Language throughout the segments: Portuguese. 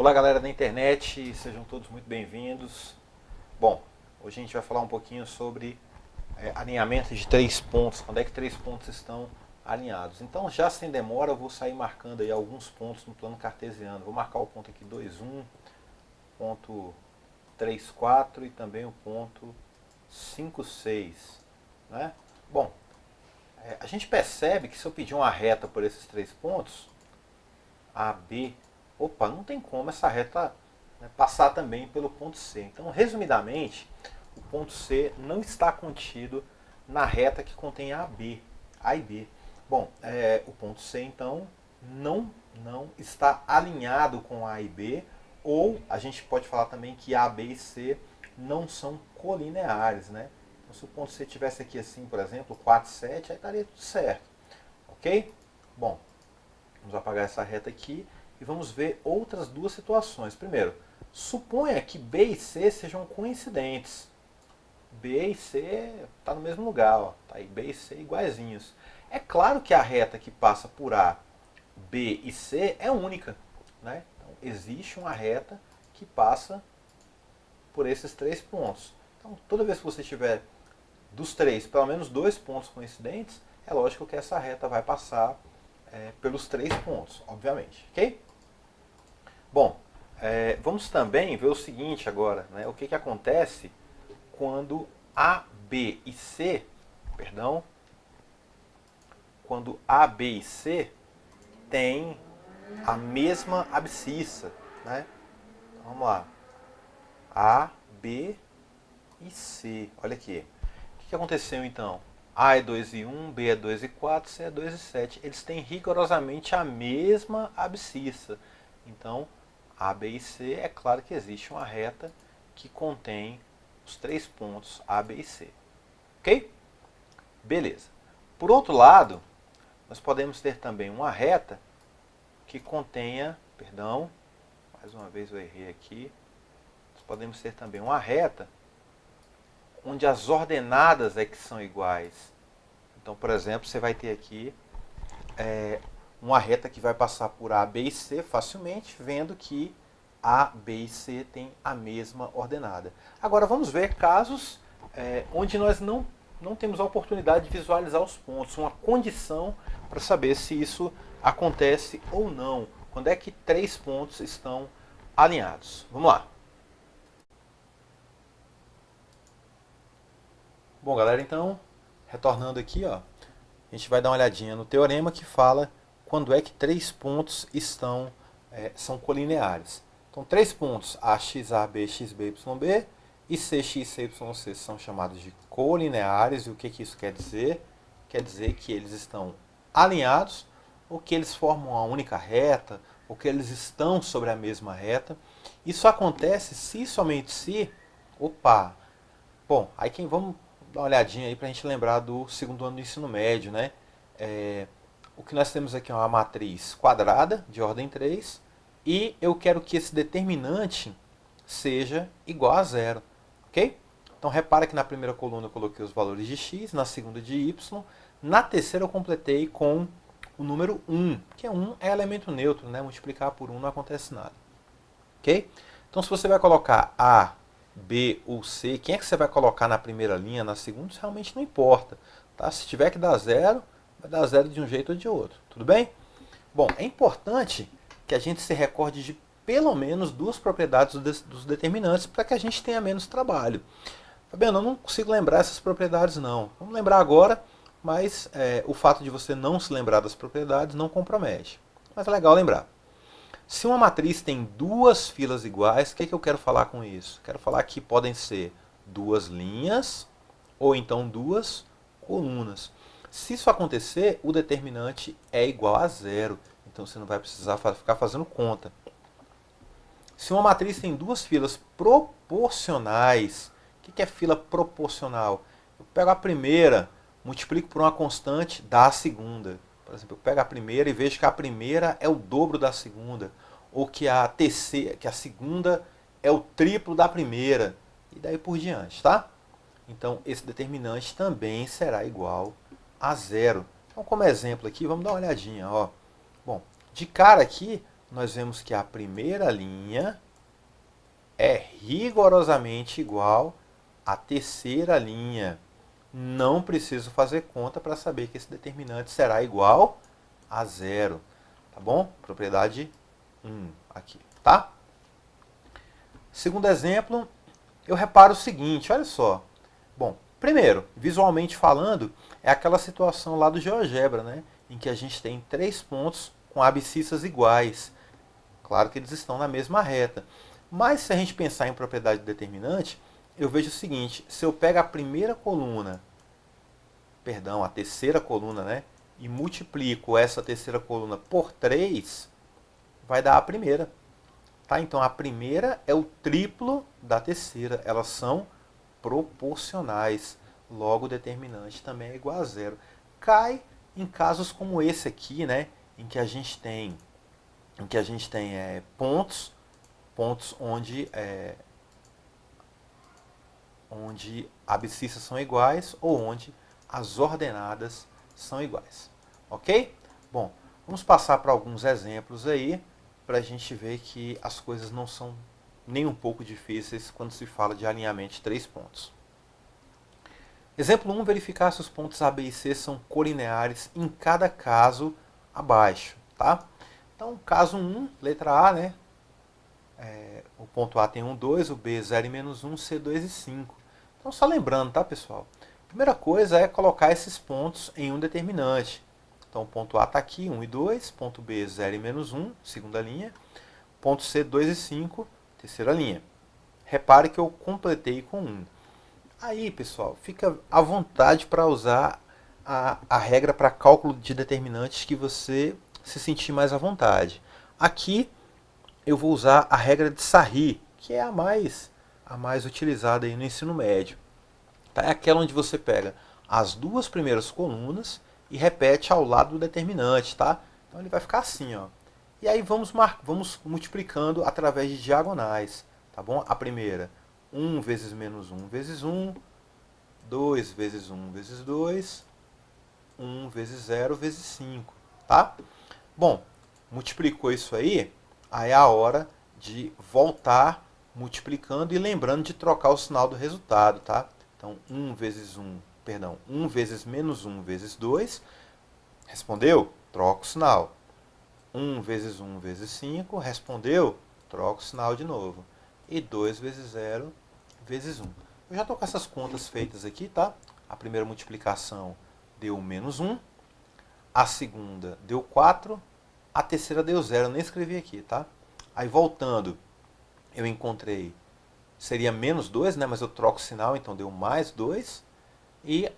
Olá, galera da internet, sejam todos muito bem-vindos. Bom, hoje a gente vai falar um pouquinho sobre alinhamento de três pontos, quando é que três pontos estão alinhados. Então, já sem demora, eu vou sair marcando aí alguns pontos no plano cartesiano. Vou marcar o ponto aqui 2, 1, ponto 3, 4 e também o ponto 5, 6. Né? Bom, a gente percebe que se eu pedir uma reta por esses três pontos, AB, opa, não tem como essa reta passar também pelo ponto C. Então, resumidamente, o ponto C não está contido na reta que contém AB, A e B. Bom, o ponto C, então, não está alinhado com A e B, ou a gente pode falar também que A, B e C não são colineares, né? Então, se o ponto C tivesse aqui assim, por exemplo, 4, 7, aí estaria tudo certo. Ok? Bom, vamos apagar essa reta aqui e vamos ver outras duas situações. Primeiro, suponha que B e C sejam coincidentes. B e C está no mesmo lugar, ó. Tá aí B e C iguaizinhos. É claro que a reta que passa por A, B e C é única, né? Então, existe uma reta que passa por esses três pontos. Então, toda vez que você tiver dos três, pelo menos dois pontos coincidentes, é lógico que essa reta vai passar pelos três pontos, obviamente. Ok? Bom, vamos também ver o seguinte agora, né? O que acontece quando A, B e C, perdão, quando A, B e C têm a mesma abscissa, né? Então, vamos lá. A, B e C. Olha aqui. O que aconteceu então? A é 2 e 1, B é 2 e 4, C é 2 e 7. Eles têm rigorosamente a mesma abscissa. Então, A, B e C, é claro que existe uma reta que contém os três pontos A, B e C. Ok? Beleza. Por outro lado, nós podemos ter também uma reta que contenha, perdão, mais uma vez eu errei aqui, nós podemos ter também uma reta onde as ordenadas é que são iguais. Então, por exemplo, você vai ter aqui uma reta que vai passar por A, B e C facilmente, vendo que A, B e C têm a mesma ordenada. Agora, vamos ver casos onde nós não temos a oportunidade de visualizar os pontos, uma condição para saber se isso acontece ou não. Quando é que três pontos estão alinhados? Vamos lá. Bom, galera, então, retornando aqui, ó, a gente vai dar uma olhadinha no teorema que fala quando é que três pontos são colineares. Então, três pontos, AXA, BXB, YB e CX, YC são chamados de colineares. E o que isso quer dizer? Quer dizer que eles estão alinhados, ou que eles formam uma única reta, ou que eles estão sobre a mesma reta. Isso acontece se e somente se... Opa! Bom, aí vamos dar uma olhadinha aí para a gente lembrar do segundo ano do ensino médio, né? O que nós temos aqui é uma matriz quadrada, de ordem 3, e eu quero que esse determinante seja igual a zero, ok? Então repara que na primeira coluna eu coloquei os valores de x, na segunda de y, na terceira eu completei com o número 1, que 1 é elemento neutro, né? Multiplicar por 1 não acontece nada, ok? Então se você vai colocar A, B ou C, quem é que você vai colocar na primeira linha, na segunda, isso realmente não importa. Tá? Se tiver que dar zero, vai dar zero de um jeito ou de outro. Tudo bem? Bom, é importante que a gente se recorde de pelo menos duas propriedades dos determinantes para que a gente tenha menos trabalho. Fabiano, eu não consigo lembrar essas propriedades não. Vamos lembrar agora, mas o fato de você não se lembrar das propriedades não compromete. Mas é legal lembrar. Se uma matriz tem duas filas iguais, o que eu quero falar com isso? Quero falar que podem ser duas linhas ou então duas colunas. Se isso acontecer, o determinante é igual a zero. Então você não vai precisar ficar fazendo conta. Se uma matriz tem duas filas proporcionais, o que é fila proporcional? Eu pego a primeira, multiplico por uma constante, dá a segunda. Por exemplo, eu pego a primeira e vejo que a primeira é o dobro da segunda, ou que a segunda é o triplo da primeira, e daí por diante, tá? Então, esse determinante também será igual a zero. Então, como exemplo aqui, vamos dar uma olhadinha, ó. Bom, de cara aqui, nós vemos que a primeira linha é rigorosamente igual à terceira linha. Não preciso fazer conta para saber que esse determinante será igual a zero. Tá bom? Propriedade 1 aqui, tá? Segundo exemplo, eu reparo o seguinte, olha só. Bom, primeiro, visualmente falando, é aquela situação lá do GeoGebra, né? Em que a gente tem 3 pontos com abscissas iguais. Claro que eles estão na mesma reta. Mas se a gente pensar em propriedade determinante, eu vejo o seguinte, se eu pego a primeira coluna, perdão, a terceira coluna, né? E multiplico essa terceira coluna por 3, vai dar a primeira. Tá? Então a primeira é o triplo da terceira. Elas são proporcionais. Logo o determinante também é igual a zero. Cai em casos como esse aqui, né? Em que a gente tem pontos onde abscissas são iguais ou onde as ordenadas são iguais. Ok? Bom, vamos passar para alguns exemplos aí para a gente ver que as coisas não são nem um pouco difíceis quando se fala de alinhamento de 3 pontos. Exemplo 1, verificar se os pontos A, B e C são colineares em cada caso abaixo. Tá? Então, caso 1, letra A, né? O ponto A tem 1, 2, o B 0 e menos 1, C 2 e 5. Então, só lembrando, tá, pessoal? Primeira coisa é colocar esses pontos em um determinante. Então, o ponto A está aqui, 1 e 2, ponto B 0 e menos 1, segunda linha, ponto C 2 e 5, terceira linha. Repare que eu completei com 1. Aí, pessoal, fica à vontade para usar a regra para cálculo de determinantes que você se sentir mais à vontade. Aqui eu vou usar a regra de Sarri, que é a mais utilizada aí no ensino médio. Tá? É aquela onde você pega as duas primeiras colunas e repete ao lado do determinante. Tá? Então ele vai ficar assim. Ó. E aí vamos multiplicando através de diagonais. Tá bom? A primeira, 1 vezes menos 1 vezes 1, 2 vezes 1 vezes 2, 1 vezes 0 vezes 5. Tá? Bom, multiplicou isso aí, aí é a hora de voltar multiplicando e lembrando de trocar o sinal do resultado, tá? Então, 1 vezes menos 1 vezes 2, respondeu? Troca o sinal. 1 vezes 1 vezes 5, respondeu? Troca o sinal de novo. E 2 vezes 0 vezes 1. Eu já estou com essas contas feitas aqui, tá? A primeira multiplicação deu menos 1, a segunda deu 4, a terceira deu 0, eu nem escrevi aqui, tá? Aí voltando, eu encontrei, seria menos 2, né? Mas eu troco o sinal, então deu mais 2. E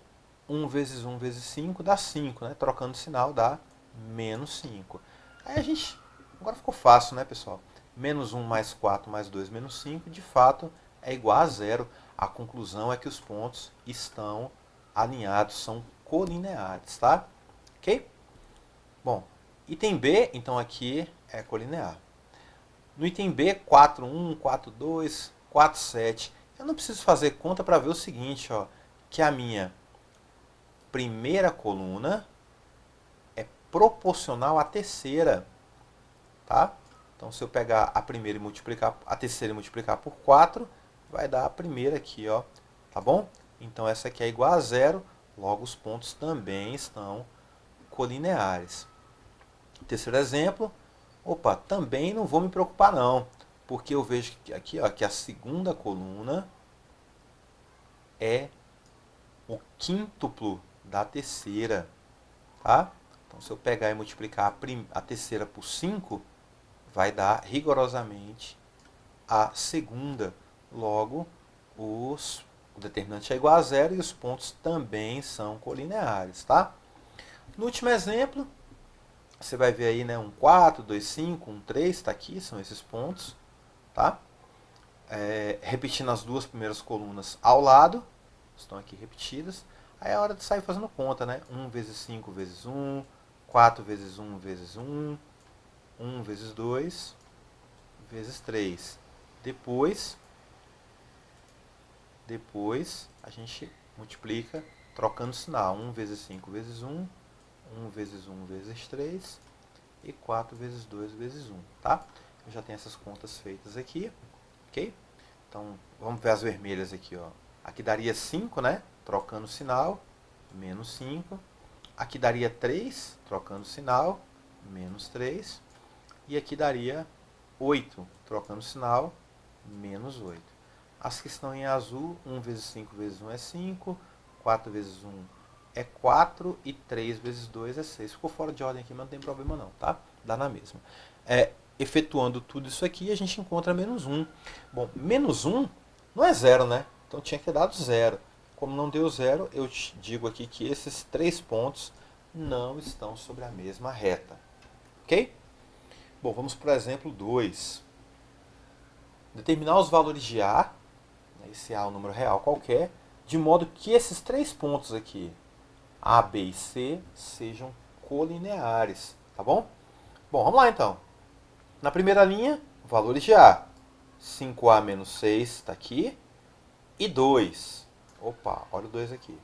1 vezes 5 dá 5, né? Trocando o sinal dá menos 5. Aí a gente, agora ficou fácil, né, pessoal? Menos 1 mais 4 mais 2 menos 5, de fato, é igual a zero. A conclusão é que os pontos estão alinhados, são colineares, tá? Ok? Bom, item B, então aqui é colinear. No item B, 4,1, 4,2, 4,7. Eu não preciso fazer conta para ver o seguinte, ó, que a minha primeira coluna é proporcional à terceira, tá? Então, se eu pegar a primeira e multiplicar a terceira e multiplicar por 4, vai dar a primeira aqui, ó, tá bom? Então, essa aqui é igual a zero, logo os pontos também estão colineares. Terceiro exemplo, opa, também não vou me preocupar não, porque eu vejo que aqui, ó, que a segunda coluna é o quíntuplo da terceira, tá? Então, se eu pegar e multiplicar a terceira por 5, vai dar rigorosamente a segunda. Logo, o determinante é igual a zero e os pontos também são colineares, tá? No último exemplo, você vai ver aí, né, um 4, 2, 5, um 3, está aqui, são esses pontos, tá? Repetindo as duas primeiras colunas ao lado, estão aqui repetidas. Aí é a hora de sair fazendo conta, né? 1 vezes 5 vezes 1, 4 vezes 1 vezes 1, 1 vezes 2 vezes 3. Depois a gente multiplica trocando sinal. 1 vezes 5 vezes 1, 1 vezes 1 vezes 3. e 4 vezes 2 vezes 1, tá? Eu já tenho essas contas feitas aqui, ok? Então, vamos ver as vermelhas aqui, ó. Aqui daria 5, né? Trocando o sinal, menos 5. Aqui daria 3, trocando o sinal, menos 3. E aqui daria 8, trocando o sinal, menos 8. As que estão em azul, 1 vezes 5 vezes 1 é 5, 4 vezes 1 é 4 e 3 vezes 2 é 6. Ficou fora de ordem aqui, mas não tem problema não, tá? Dá na mesma. Efetuando tudo isso aqui, a gente encontra menos 1. Bom, menos 1 não é zero, né? Então tinha que ter dado zero. Como não deu zero, eu digo aqui que esses 3 pontos não estão sobre a mesma reta. Ok? Bom, vamos para o exemplo 2. Determinar os valores de A, esse A é um número real qualquer, de modo que esses 3 pontos aqui, A, B e C, sejam colineares. Tá bom? Bom, vamos lá então. Na primeira linha, valores de A. 5A menos 6 está aqui. E 2. Opa, olha o 2 aqui.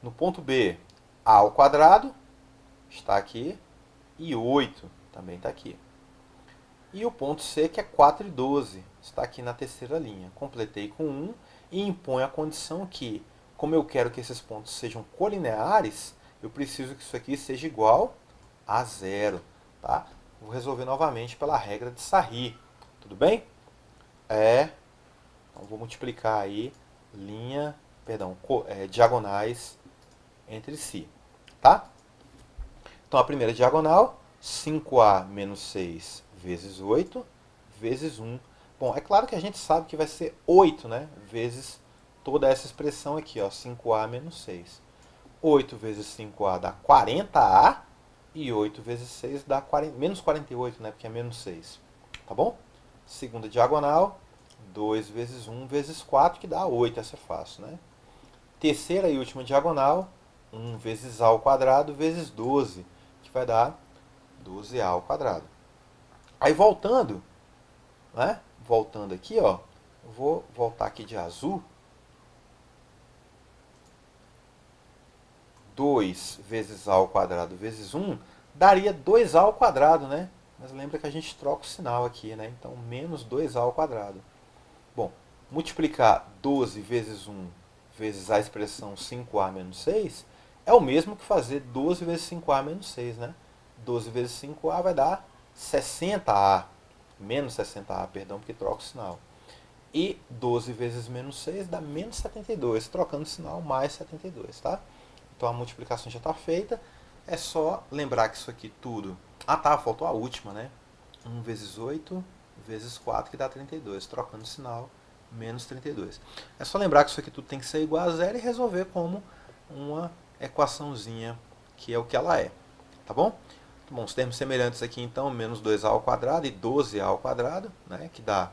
No ponto B, A ao quadrado está aqui. E 8 também está aqui. E o ponto C, que é 4 e 12, está aqui na terceira linha. Completei com 1 e imponho a condição que, como eu quero que esses pontos sejam colineares, eu preciso que isso aqui seja igual a zero. Tá? Vou resolver novamente pela regra de Sarri. Tudo bem? Então vou multiplicar aí diagonais entre si. Tá? Então a primeira diagonal, 5A menos 6 vezes 8 vezes 1. Bom, é claro que a gente sabe que vai ser 8, né? Vezes toda essa expressão aqui, ó, 5A menos 6. 8 vezes 5A dá 40A e 8 vezes 6 dá menos 48, né? Porque é menos 6. Tá bom? Segunda diagonal, 2 vezes 1 vezes 4, que dá 8. Essa é fácil, né? Terceira e última diagonal, 1 vezes A ao quadrado vezes 12, que vai dar 12A ao quadrado. Aí voltando, né? Voltando aqui, ó, vou voltar aqui de azul. 2 vezes A ao quadrado vezes 1 daria 2A ao quadrado, né? Mas lembra que a gente troca o sinal aqui, né? Então, menos 2A ao quadrado. Bom, multiplicar 12 vezes 1 vezes a expressão 5A menos 6 é o mesmo que fazer 12 vezes 5A menos 6, né? 12 vezes 5A vai dar 60A. Menos 60A, perdão, porque troca o sinal. E 12 vezes menos 6 dá menos 72. Trocando o sinal, mais 72, tá? Então a multiplicação já está feita. É só lembrar que isso aqui tudo... Ah tá, faltou a última, né? 1 vezes 8 vezes 4, que dá 32. Trocando o sinal, menos 32. É só lembrar que isso aqui tudo tem que ser igual a zero e resolver como uma equaçãozinha, que é o que ela é. Tá bom? Bom, os termos semelhantes aqui, então, menos 2A ao quadrado e 12A ao quadrado, né, que dá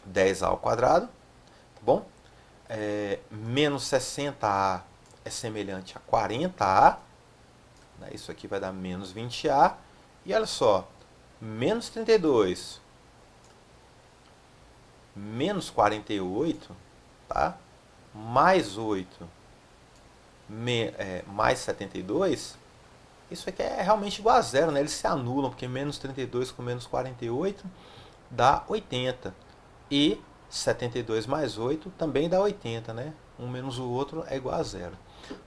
10A ao quadrado. Tá bom? Menos 60A é semelhante a 40A. Né, isso aqui vai dar menos 20A. E olha só, menos 32 menos 48, tá? Mais 8 mais 72, isso aqui é realmente igual a zero, né? Eles se anulam, porque menos 32 com menos 48 dá 80. E 72 mais 8 também dá 80, né? Um menos o outro é igual a zero.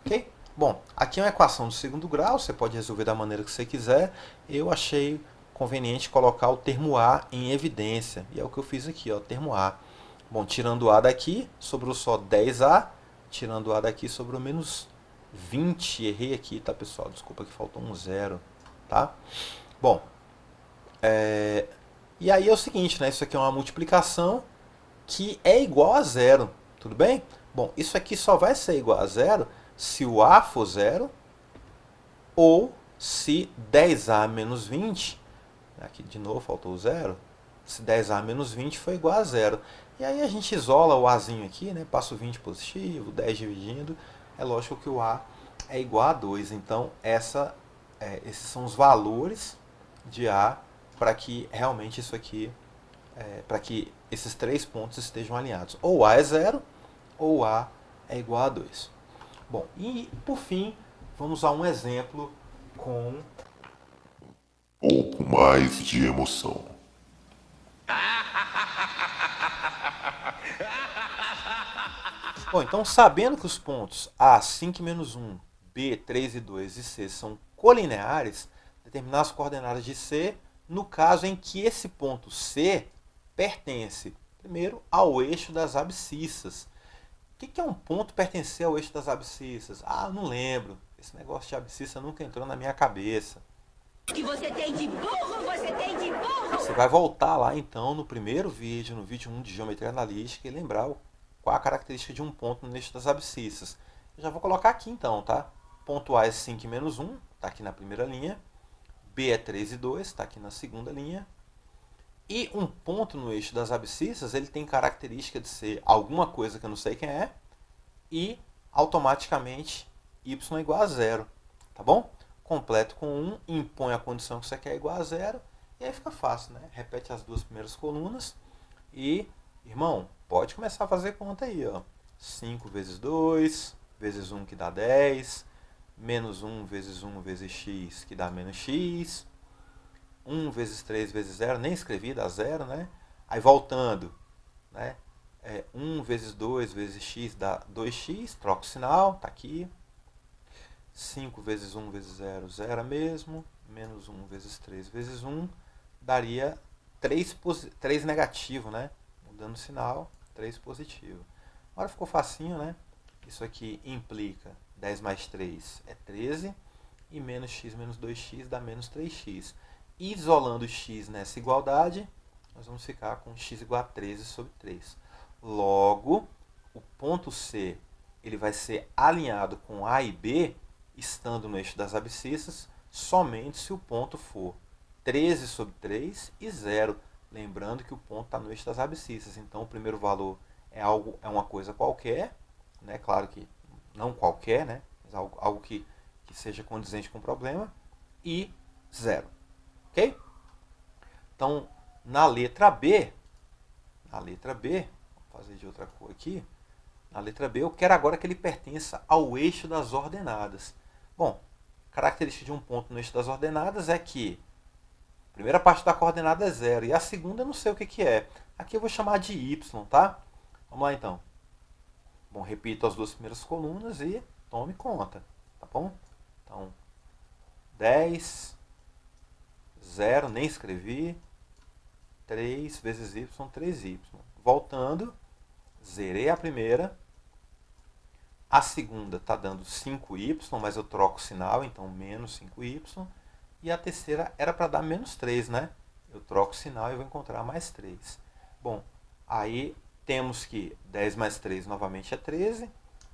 Ok? Bom, aqui é uma equação do segundo grau, você pode resolver da maneira que você quiser. Eu achei conveniente colocar o termo A em evidência. E é o que eu fiz aqui, ó, termo A. Bom, tirando o A daqui, sobrou só 10A. Tirando o A daqui, sobrou menos 20. Errei aqui, tá, pessoal? Desculpa que faltou um zero, tá? Bom, e aí é o seguinte, né? Isso aqui é uma multiplicação que é igual a zero, tudo bem? Bom, isso aqui só vai ser igual a zero se o A for zero ou se 10A menos 20, aqui de novo faltou o zero, se 10A menos 20 for igual a zero. E aí a gente isola o Azinho aqui, né? Passa o 20 positivo, 10 dividindo, é lógico que o A é igual a 2. Então, esses são os valores de A para que realmente isso aqui, para que esses 3 pontos estejam alinhados. Ou A é zero, ou A é igual a 2. Bom, e por fim, vamos a um exemplo com pouco mais de emoção. Bom, então sabendo que os pontos A, 5 e menos 1, B, 3 e 2 e C são colineares, determinar as coordenadas de C no caso em que esse ponto C pertence, primeiro, ao eixo das abscissas. O que é um ponto pertencer ao eixo das abscissas? Ah, não lembro. Esse negócio de abscissa nunca entrou na minha cabeça. O que você tem de burro, você tem de burro! Você vai voltar lá então no primeiro vídeo, no vídeo 1 de geometria analítica, e lembrar qual a característica de um ponto no eixo das abscissas. Eu já vou colocar aqui então, tá? Ponto A é 5 e menos 1, está aqui na primeira linha. B é 3 e 2, está aqui na segunda linha. E um ponto no eixo das abscissas, ele tem característica de ser alguma coisa que eu não sei quem é, e automaticamente y é igual a zero, tá bom? Completo com 1, impõe a condição que você quer igual a zero, e aí fica fácil, né? Repete as duas primeiras colunas e, irmão, pode começar a fazer conta aí, ó. 5 vezes 2, vezes 1 que dá 10, menos 1 vezes x que dá menos x, 1 vezes 3 vezes 0, nem escrevi, dá 0, né? Aí voltando, né? 1 vezes 2 vezes x dá 2x, troca o sinal, tá aqui. 5 vezes 1 vezes 0, 0 mesmo. Menos 1 vezes 3 vezes 1 daria 3 negativo, né? Mudando o sinal, 3 positivo. Agora ficou facinho, né? Isso aqui implica 10 mais 3 é 13. E menos x menos 2x dá menos 3x. Isolando x nessa igualdade, nós vamos ficar com x igual a 13 sobre 3. Logo, o ponto C ele vai ser alinhado com A e B, estando no eixo das abscissas, somente se o ponto for 13 sobre 3 e 0. Lembrando que o ponto está no eixo das abscissas. Então, o primeiro valor é uma coisa qualquer, né? Claro que não qualquer, né? Mas algo que seja condizente com o problema, e 0. Ok? Então, na letra B, vamos fazer de outra cor aqui. Na letra B, eu quero agora que ele pertença ao eixo das ordenadas. Bom, característica de um ponto no eixo das ordenadas é que a primeira parte da coordenada é 0 e a segunda eu não sei o que é. Aqui eu vou chamar de y, tá? Vamos lá então. Bom, repito as duas primeiras colunas e tome conta, tá bom? Então, 10, 0, nem escrevi, 3 vezes y, 3y. Voltando, zerei a primeira. A segunda está dando 5y, mas eu troco o sinal, então menos 5y. E a terceira era para dar menos 3, né? Eu troco o sinal e vou encontrar mais 3. Bom, aí temos que 10 mais 3 novamente é 13.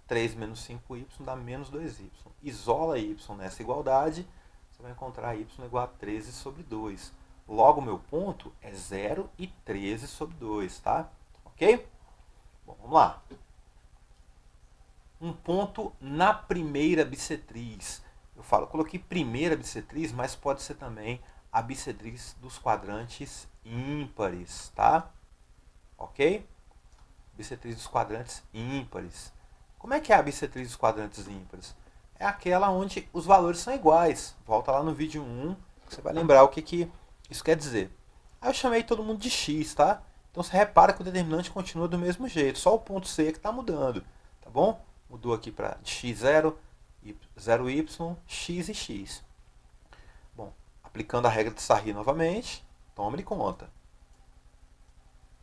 3 menos 5y dá menos 2y. Isola y nessa igualdade, você vai encontrar y igual a 13 sobre 2. Logo, meu ponto é 0 e 13 sobre 2, tá? Ok? Bom, vamos lá. Um ponto na primeira bissetriz. Coloquei primeira bissetriz, mas pode ser também a bissetriz dos quadrantes ímpares, tá? Ok? Bissetriz dos quadrantes ímpares. Como é que é a bissetriz dos quadrantes ímpares? É aquela onde os valores são iguais. Volta lá no vídeo 1, que você vai lembrar o que isso quer dizer. Aí eu chamei todo mundo de x, tá? Então você repara que o determinante continua do mesmo jeito, só o ponto C que está mudando, tá bom? Mudou aqui para x0, 0y, x e x. Bom, aplicando a regra de Sarri novamente, tome conta.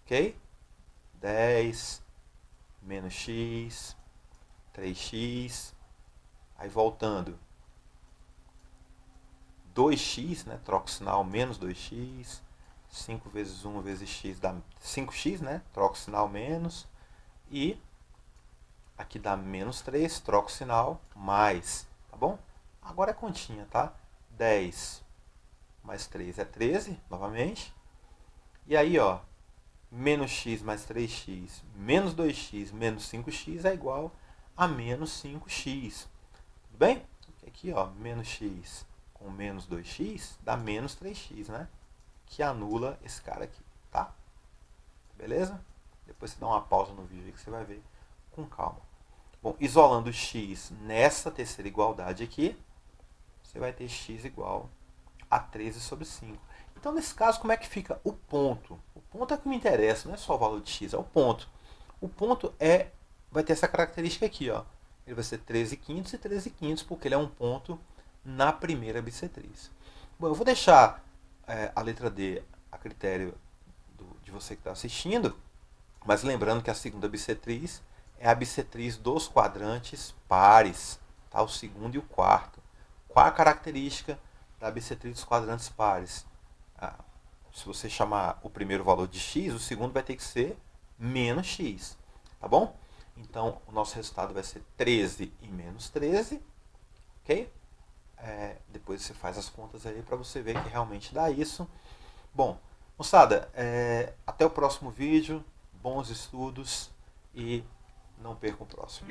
Ok? 10 menos x, 3x, aí voltando, 2x, né? Troca o sinal, menos 2x, 5 vezes 1 vezes x dá 5x, né? Troca o sinal, menos, e aqui dá menos 3, troca o sinal, mais, tá bom? Agora é continha, tá? 10 mais 3 é 13, novamente, e aí, ó, menos x mais 3x menos 2x menos 5x é igual a menos 5x. Tudo bem? Aqui, ó, menos x com menos 2x dá menos 3x, né? Que anula esse cara aqui, tá? Beleza? Depois você dá uma pausa no vídeo aí que você vai ver com calma. Bom, isolando x nessa terceira igualdade aqui, você vai ter x igual a 13 sobre 5. Então, nesse caso, como é que fica o ponto? O ponto é o que me interessa, não é só o valor de x, é o ponto. O ponto vai ter essa característica aqui, ó. Ele vai ser 13/5 e 13/5, porque ele é um ponto na primeira bissetriz. Bom, eu vou deixar a letra D a critério de você que está assistindo, mas lembrando que a segunda bissetriz é a bissetriz dos quadrantes pares, tá? O segundo e o quarto. Qual a característica da bissetriz dos quadrantes pares? Se você chamar o primeiro valor de x, o segundo vai ter que ser menos x, tá bom? Então, o nosso resultado vai ser 13 e menos 13, ok? Depois você faz as contas aí para você ver que realmente dá isso. Bom, moçada, até o próximo vídeo, bons estudos e não percam o próximo.